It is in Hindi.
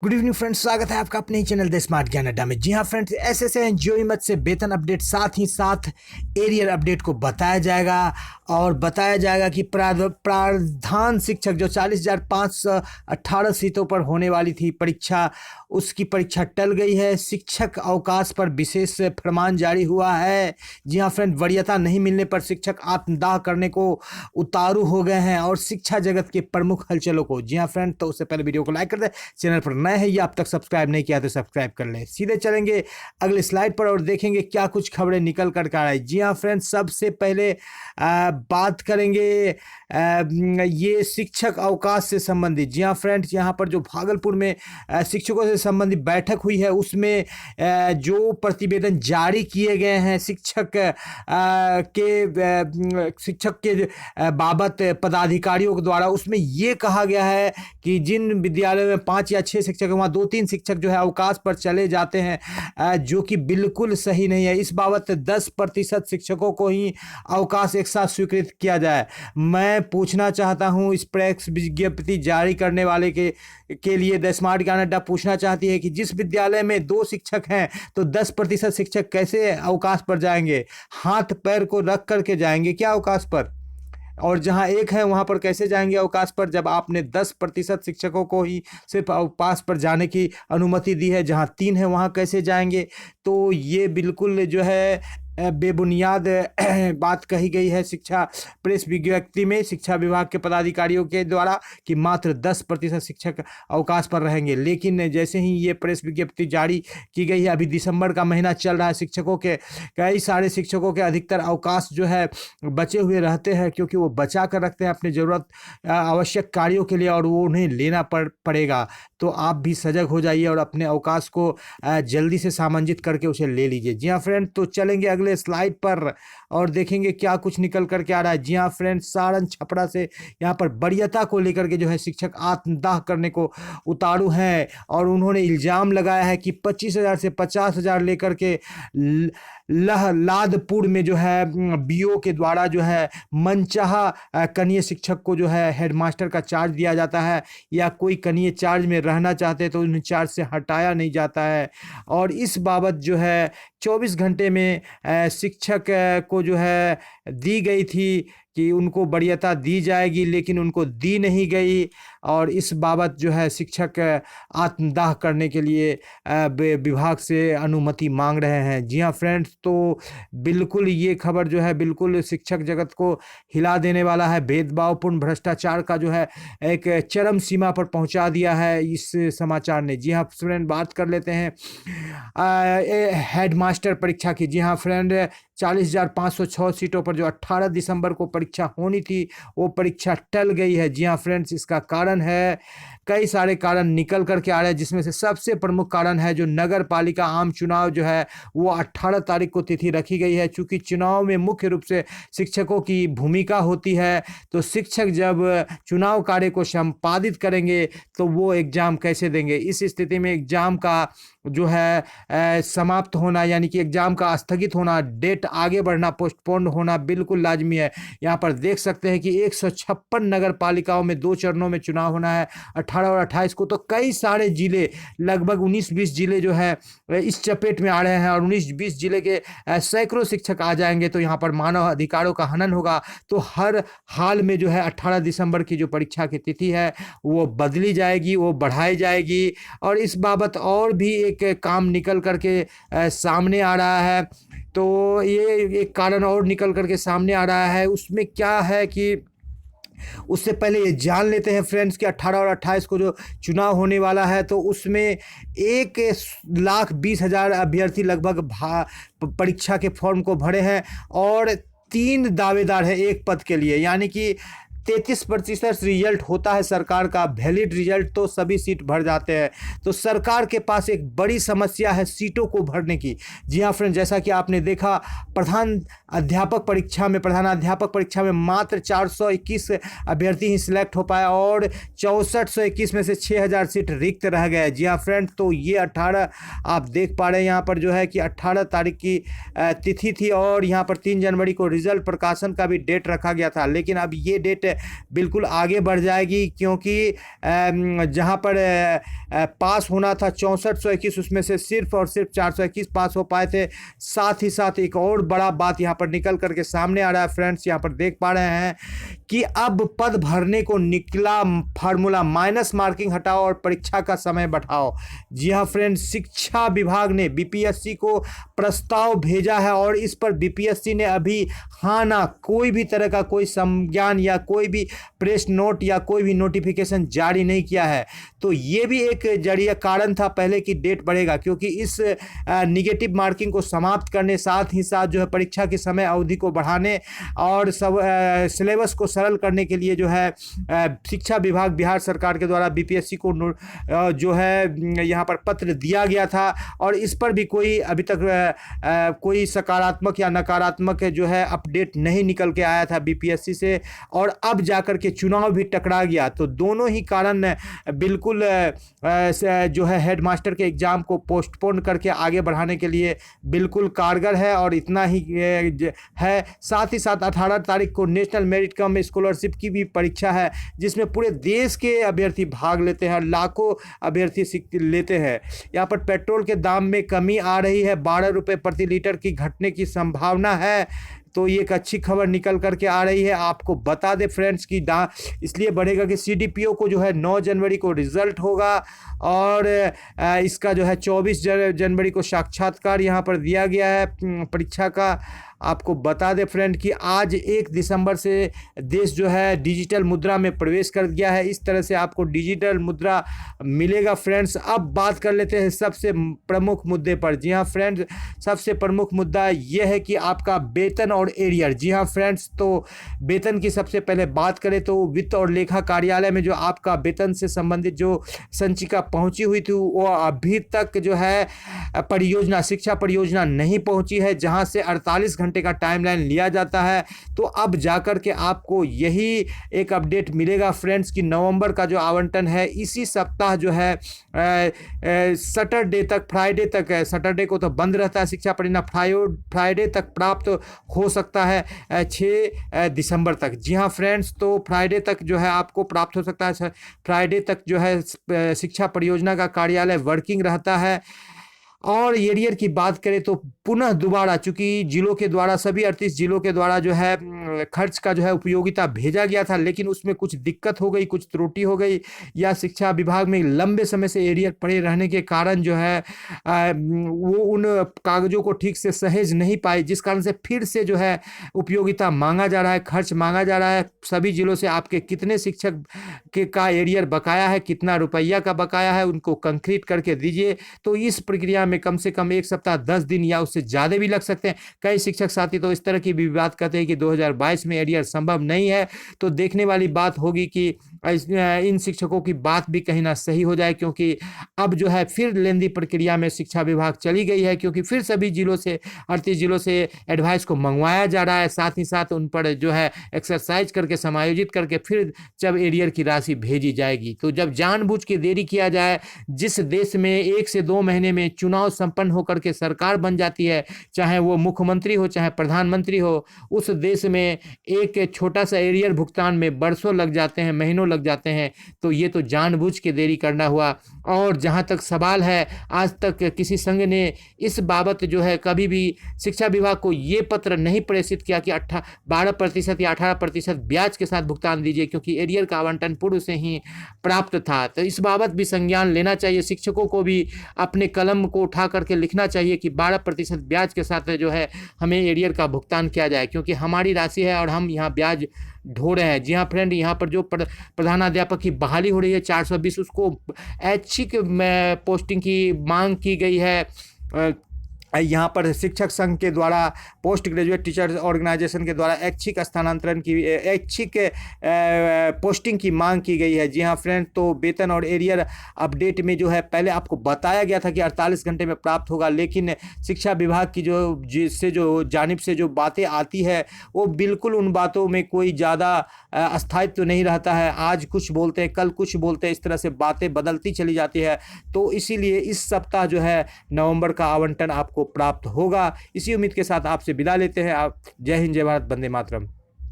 गुड इवनिंग फ्रेंड्स, स्वागत है आपका अपने ही चैनल द स्मार्ट ज्ञान अड्डा में। जी हाँ फ्रेंड्स, ऐसे एनजीओ मत से वेतन अपडेट साथ ही साथ एरियर अपडेट को बताया जाएगा और बताया जाएगा कि प्रावधान शिक्षक जो 40,518 सीटों पर होने वाली थी परीक्षा, उसकी परीक्षा टल गई है। शिक्षक अवकाश पर विशेष फरमान जारी हुआ है। जी हाँ फ्रेंड, वरीयता नहीं मिलने पर शिक्षक आत्मदाह करने को उतारू हो गए हैं और शिक्षा जगत के प्रमुख हलचलों को। जी हाँ फ्रेंड, तो उससे पहले वीडियो को लाइक कर दें, चैनल पर नए हैं या अब तक सब्सक्राइब नहीं किया तो सब्सक्राइब कर लें। सीधे चलेंगे अगले स्लाइड पर और देखेंगे क्या कुछ खबरें निकल कर आ रही। जी हाँ फ्रेंड्स, सबसे पहले बात करेंगे ये शिक्षक अवकाश से संबंधित। जी हाँ फ्रेंड्स, यहाँ पर जो भागलपुर में शिक्षकों से संबंधित बैठक हुई है उसमें जो प्रतिवेदन जारी किए गए हैं शिक्षक के बाबत पदाधिकारियों के द्वारा, उसमें ये कहा गया है कि जिन विद्यालयों में 5 या 6 शिक्षक, वहाँ 2-3 शिक्षक जो है अवकाश पर चले जाते हैं, जो कि बिल्कुल सही नहीं है। इस बाबत 10% शिक्षकों को ही अवकाश एक साथ स्वीकृत किया जाए। मैं पूछना चाहता हूं, इस प्रेस विज्ञप्ति जारी करने वाले के लिए द स्मार्ट ज्ञान अड्डा पूछना चाहती है कि जिस विद्यालय में 2 शिक्षक हैं तो 10% शिक्षक कैसे अवकाश पर जाएंगे? हाथ पैर को रख करके जाएंगे क्या अवकाश पर? और जहां एक है वहां पर कैसे जाएंगे अवकाश पर, जब आपने 10% शिक्षकों को ही सिर्फ अवकाश पर जाने की अनुमति दी है? जहां 3 है वहां कैसे जाएंगे? तो ये बिल्कुल जो है बेबुनियाद बात कही गई है शिक्षा प्रेस विज्ञप्ति में शिक्षा विभाग के पदाधिकारियों के द्वारा कि मात्र 10% शिक्षक अवकाश पर रहेंगे। लेकिन जैसे ही ये प्रेस विज्ञप्ति जारी की गई है, अभी दिसंबर का महीना चल रहा है, शिक्षकों के कई सारे शिक्षकों के अधिकतर अवकाश जो है बचे हुए रहते हैं, क्योंकि वो बचा कर रखते हैं अपने ज़रूरत आवश्यक कार्यों के लिए और वो उन्हें लेना पड़ेगा। तो आप भी सजग हो जाइए और अपने अवकाश को जल्दी से सामंजित करके उसे ले लीजिए। जी हाँ फ्रेंड, तो चलेंगे अगले स्लाइड पर और देखेंगे क्या कुछ निकल करके आ रहा है। जी हाँ फ्रेंड, सारण छपरा से यहाँ पर वरीयता को लेकर के जो है शिक्षक आत्मदाह करने को उतारू हैं और उन्होंने इल्ज़ाम लगाया है कि 25,000 से 50,000 लेकर के लादपुर में जो है बीओ के द्वारा जो है मनचाहा कनीय शिक्षक को जो है हेडमास्टर का चार्ज दिया जाता है, या कोई कनीय चार्ज में रहना चाहते तो उन्हें चार्ज से हटाया नहीं जाता है। और इस बाबत जो है 24 घंटे में शिक्षक को जो है दी गई थी कि उनको वरीयता दी जाएगी, लेकिन उनको दी नहीं गई और इस बाबत जो है शिक्षक आत्मदाह करने के लिए विभाग से अनुमति मांग रहे हैं। जी हाँ फ्रेंड्स, तो बिल्कुल ये खबर जो है बिल्कुल शिक्षक जगत को हिला देने वाला है। भेदभावपूर्ण भ्रष्टाचार का जो है एक चरम सीमा पर पहुंचा दिया है इस समाचार ने। जी हाँ फ्रेंड, बात कर लेते हैं हेडमास्टर परीक्षा की। जी हाँ फ्रेंड, 40,506 सीटों पर जो 18 दिसंबर को परीक्षा होनी थी वो परीक्षा टल गई है। जी हाँ फ्रेंड्स, इसका कारण है, कई सारे कारण निकल करके आ रहे हैं, जिसमें से सबसे प्रमुख कारण है जो नगर पालिका आम चुनाव जो है वो 18 तारीख को तिथि रखी गई है। चूँकि चुनाव में मुख्य रूप से शिक्षकों की भूमिका होती है, तो शिक्षक जब चुनाव कार्य को संपादित करेंगे तो वो एग्ज़ाम कैसे देंगे? इस स्थिति में एग्ज़ाम का जो है समाप्त होना, यानी कि एग्ज़ाम का स्थगित होना, डेट आगे बढ़ना, पोस्टपोन होना बिल्कुल लाजमी है। यहाँ पर देख सकते हैं कि 156 नगर पालिकाओं में 2 चरणों में चुनाव होना है, 18 और 28 को। तो कई सारे जिले, लगभग 19-20 जिले जो है इस चपेट में आ रहे हैं और 19-20 जिले के सैकड़ों शिक्षक आ जाएंगे, तो यहाँ पर मानव अधिकारों का हनन होगा। तो हर हाल में जो है 18 दिसंबर की जो परीक्षा की तिथि है वो बदली जाएगी, वो बढ़ाई जाएगी। और इस बाबत और भी एक काम निकल करके सामने आ रहा है। तो ये एक कारण और निकल करके सामने आ रहा है। उसमें क्या है कि उससे पहले ये जान लेते हैं फ्रेंड्स कि 18 और 28 को जो चुनाव होने वाला है, तो उसमें 1,20,000 अभ्यर्थी लगभग परीक्षा के फॉर्म को भरे हैं और 3 दावेदार हैं एक पद के लिए, यानी कि 33% रिजल्ट होता है सरकार का, वैलिड रिजल्ट, तो सभी सीट भर जाते हैं। तो सरकार के पास एक बड़ी समस्या है सीटों को भरने की। जी हाँ फ्रेंड, जैसा कि आपने देखा प्रधानाध्यापक परीक्षा में मात्र 421 अभ्यर्थी ही सिलेक्ट हो पाए और 6421 में से 6000 सीट रिक्त रह गए। जी हाँ फ्रेंड, तो ये 18 आप देख पा रहे हैं यहाँ पर जो है कि 18 तारीख की तिथि थी और यहाँ पर 3 जनवरी को रिजल्ट प्रकाशन का भी डेट रखा गया था, लेकिन अब ये डेट बिल्कुल आगे बढ़ जाएगी, क्योंकि जहां पर पास होना था 6421, उसमें से सिर्फ और सिर्फ 421 पास हो पाए थे। साथ ही साथ एक और बड़ा बात यहां पर निकल करके सामने आ रहा है फ्रेंड्स, यहां पर देख पा रहे हैं कि अब पद भरने को निकला फार्मूला, माइनस मार्किंग हटाओ और परीक्षा का समय बढ़ाओ। जी हाँ फ्रेंड्स, शिक्षा विभाग ने बीपीएससी को प्रस्ताव भेजा है और इस पर बीपीएससी ने अभी हाँ ना कोई भी तरह का कोई संज्ञान या कोई भी प्रेस नोट या कोई भी नोटिफिकेशन जारी नहीं किया है। तो ये भी एक जरिया कारण था पहले की डेट बढ़ेगा, क्योंकि इस निगेटिव मार्किंग को समाप्त करने, साथ ही साथ जो है परीक्षा की समय अवधि को बढ़ाने और सब सिलेबस को सरल करने के लिए जो है शिक्षा विभाग बिहार सरकार के द्वारा बीपीएससी को जो है यहाँ पर पत्र दिया गया था और इस पर भी कोई अभी तक कोई सकारात्मक या नकारात्मक जो है अपडेट नहीं निकल के आया था बीपीएससी से, और अब जाकर के चुनाव भी टकरा गया। तो दोनों ही कारण बिल्कुल जो है हेडमास्टर के एग्ज़ाम को पोस्टपोन करके आगे बढ़ाने के लिए बिल्कुल कारगर है, और इतना ही है। साथ ही साथ 18 तारीख को नेशनल मेरिट कम स्कॉलरशिप की भी परीक्षा है, जिसमें पूरे देश के अभ्यर्थी भाग लेते हैं, लाखों अभ्यर्थी लेते हैं। यहाँ पर पेट्रोल के दाम में कमी आ रही है, 12 रुपये प्रति लीटर की घटने की संभावना है। तो ये एक अच्छी खबर निकल करके आ रही है। आपको बता दें फ्रेंड्स कि इसलिए बढ़ेगा कि सीडीपीओ को जो है 9 जनवरी को रिजल्ट होगा और इसका जो है 24 जनवरी को साक्षात्कार यहाँ पर दिया गया है परीक्षा का। आपको बता दें फ्रेंड कि आज 1 दिसंबर से देश जो है डिजिटल मुद्रा में प्रवेश कर गया है। इस तरह से आपको डिजिटल मुद्रा मिलेगा फ्रेंड्स। अब बात कर लेते हैं सबसे प्रमुख मुद्दे पर। जी हाँ फ्रेंड्स, सबसे प्रमुख मुद्दा यह है कि आपका वेतन और एरियर। जी हाँ फ्रेंड्स, तो वेतन की सबसे पहले बात करें तो वित्त और लेखा कार्यालय में जो आपका वेतन से संबंधित जो संचिका पहुंची हुई थी वो अभी तक जो है परियोजना, शिक्षा परियोजना नहीं पहुंची है, जहां से 48 घंटे का टाइमलाइन लिया जाता है। तो अब जाकर के आपको यही एक अपडेट मिलेगा फ्रेंड्स कि नवंबर का जो आवंटन है इसी सप्ताह जो है सैटरडे तक, फ्राइडे तक, सैटरडे को तो बंद रहता है शिक्षा परियोजना, फ्राइडे तक प्राप्त हो सकता है 6 दिसंबर तक। जी हाँ फ्रेंड्स, तो फ्राइडे तक जो है आपको प्राप्त हो सकता है। फ्राइडे तक जो है शिक्षा परियोजना का कार्यालय वर्किंग रहता है। और एरियर की बात करें तो पुनः दोबारा, चूंकि जिलों के द्वारा, सभी 38 जिलों के द्वारा जो है खर्च का जो है उपयोगिता भेजा गया था, लेकिन उसमें कुछ दिक्कत हो गई, कुछ त्रुटि हो गई, या शिक्षा विभाग में लंबे समय से एरियर पड़े रहने के कारण जो है वो उन कागजों को ठीक से सहेज नहीं पाए, जिस कारण से फिर से जो है उपयोगिता मांगा जा रहा है, खर्च मांगा जा रहा है। सभी जिलों से आपके कितने शिक्षक का एरियर बकाया है, कितना रुपया का बकाया है, उनको कंक्रीट करके दीजिए। तो इस प्रक्रिया में कम से कम 1 सप्ताह 10 दिन या उससे ज़्यादा भी लग सकते हैं। कई शिक्षक साथी तो इस तरह की भी बात करते हैं कि 2022 में एरियर संभव नहीं है। तो देखने वाली बात होगी कि इन शिक्षकों की बात भी कहीं ना सही हो जाए, क्योंकि अब जो है फिर लेंदी प्रक्रिया में शिक्षा विभाग चली गई है, क्योंकि फिर सभी जिलों से, 38 जिलों से एडवाइस को मंगवाया जा रहा है। साथ ही साथ उन पर जो है एक्सरसाइज करके, समायोजित करके फिर जब एरियर की राशि भेजी जाएगी। तो जब जानबूझ के देरी किया जाए, जिस देश में 1 से 2 महीने में चुनाव संपन्न होकर के सरकार बन जाती है, चाहे वो मुख्यमंत्री हो चाहे प्रधानमंत्री हो, उस देश में एक छोटा सा एरियर भुगतान में वर्षों लग जाते हैं, महीनों लग जाते हैं। तो ये तो जानबूझ के देरी करना हुआ। और जहां तक सवाल है, आज तक किसी संघ ने इस बाबत जो है कभी भी शिक्षा विभाग को ये पत्र नहीं प्रेषित किया कि 12% या 18% ब्याज के साथ भुगतान दीजिए, क्योंकि एरियर का आवंटन पूर्व से ही प्राप्त था। तो इस बाबत भी संज्ञान लेना चाहिए। शिक्षकों को भी अपने कलम को उठा करके लिखना चाहिए कि 12% ब्याज के साथ जो है हमें एरियर का भुगतान किया जाए, क्योंकि हमारी राशि है और हम यहाँ ब्याज ढो रहे हैं। जी हाँ फ्रेंड, यहाँ पर जो प्रधानाध्यापक की बहाली हो रही है 420, उसको ऐच्छिक पोस्टिंग की मांग की गई है। यहाँ पर शिक्षक संघ के द्वारा, पोस्ट ग्रेजुएट टीचर्स ऑर्गेनाइजेशन के द्वारा ऐच्छिक स्थानांतरण की, ऐच्छिक पोस्टिंग की मांग की गई है। जी हाँ फ्रेंड, तो वेतन और एरियर अपडेट में जो है पहले आपको बताया गया था कि 48 घंटे में प्राप्त होगा, लेकिन शिक्षा विभाग की जो जानिब से जो बातें आती है वो बिल्कुल उन बातों में कोई ज़्यादा स्थायित्व नहीं रहता है। आज कुछ बोलते हैं, कल कुछ बोलते हैं, इस तरह से बातें बदलती चली जाती है। तो इसीलिए इस सप्ताह जो है नवंबर का आवंटन आपको प्राप्त होगा। इसी उम्मीद के साथ आपसे विदा लेते हैं। आप जय हिंद, जय भारत, वंदे मातरम।